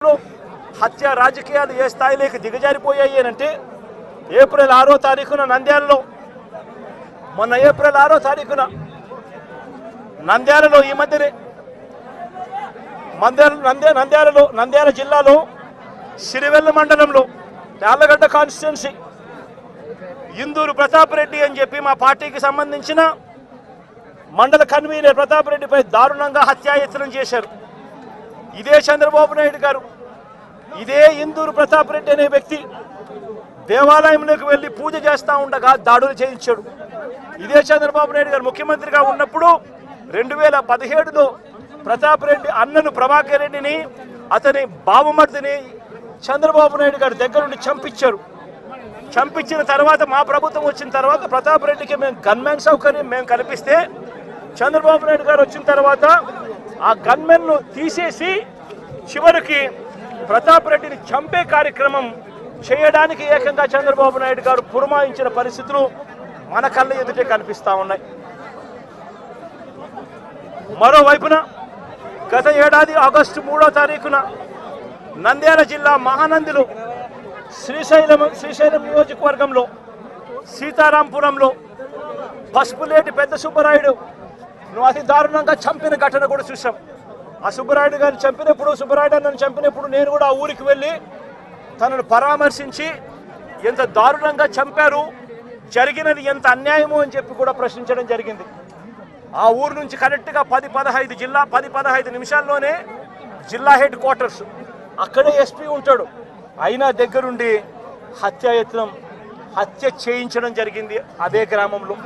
హత్య రాజకీయాలు ఏ స్థాయిలోకి దిగజారిపోయాయి అంటే ఏప్రిల్ 6వ తారీఖున నంద్యాలలో మొన్న ఏప్రిల్ 6వ తారీఖున నంద్యాలలో ఈ మధ్యనే నంద్యాల జిల్లాలో సిరివెల్ల మండలంలో యార్లగడ్డ కాన్స్టిట్యున్సీ ఇందూరు ప్రతాప్ రెడ్డి అని చెప్పి మా పార్టీకి సంబంధించిన మండల కన్వీనర్ ప్రతాప్ రెడ్డిపై దారుణంగా హత్యాయత్నం చేశారు. ఇదే చంద్రబాబు నాయుడు గారు ఇదే ఇందూరు ప్రతాప్ రెడ్డి అనే వ్యక్తి దేవాలయంలోకి వెళ్ళి పూజ చేస్తూ ఉండగా దాడులు చేయించాడు. ఇదే చంద్రబాబు నాయుడు గారు ముఖ్యమంత్రిగా ఉన్నప్పుడు 2017లో ప్రతాప్ రెడ్డి అన్నను ప్రభాకర్ రెడ్డిని అతని బావమర్దిని చంద్రబాబు నాయుడు గారి దగ్గర నుండి చంపించారు. చంపించిన తర్వాత మా ప్రభుత్వం వచ్చిన తర్వాత ప్రతాప్ రెడ్డికి మేము గన్మెన్ సౌకర్యం మేము కల్పిస్తే చంద్రబాబు నాయుడు గారు వచ్చిన తర్వాత ఆ గన్మెన్ను తీసేసి చివరికి ప్రతాప్ రెడ్డిని చంపే కార్యక్రమం చేయడానికి ఏకంగా చంద్రబాబు నాయుడు గారు పురమాయించిన పరిస్థితులు మన కళ్ళ ఎదుటే కనిపిస్తూ ఉన్నాయి. మరోవైపున గత ఏడాది ఆగస్టు 3వ తారీఖున నంద్యాల జిల్లా మహానందిలో శ్రీశైలం నియోజకవర్గంలో సీతారాంపురంలో పసుపులేటి పెద్ద సుబ్బరాయుడు అతి దారుణంగా చంపిన ఘటన కూడా చూసాం. ఆ సుబ్బరాయుడు గారిని చంపినప్పుడు సుబ్బరాయుడు నన్ను చంపినప్పుడు నేను కూడా ఆ ఊరికి వెళ్ళి తనను పరామర్శించి ఎంత దారుణంగా చంపారు, జరిగినది ఎంత అన్యాయము అని చెప్పి కూడా ప్రశ్నించడం జరిగింది. ఆ ఊరు నుంచి కరెక్ట్గా 10-15 నిమిషాల్లోనే జిల్లా హెడ్ క్వార్టర్స్, అక్కడే ఎస్పీ ఉంటాడు. అయినా దగ్గరుండి హత్య చేయించడం జరిగింది అదే గ్రామంలో.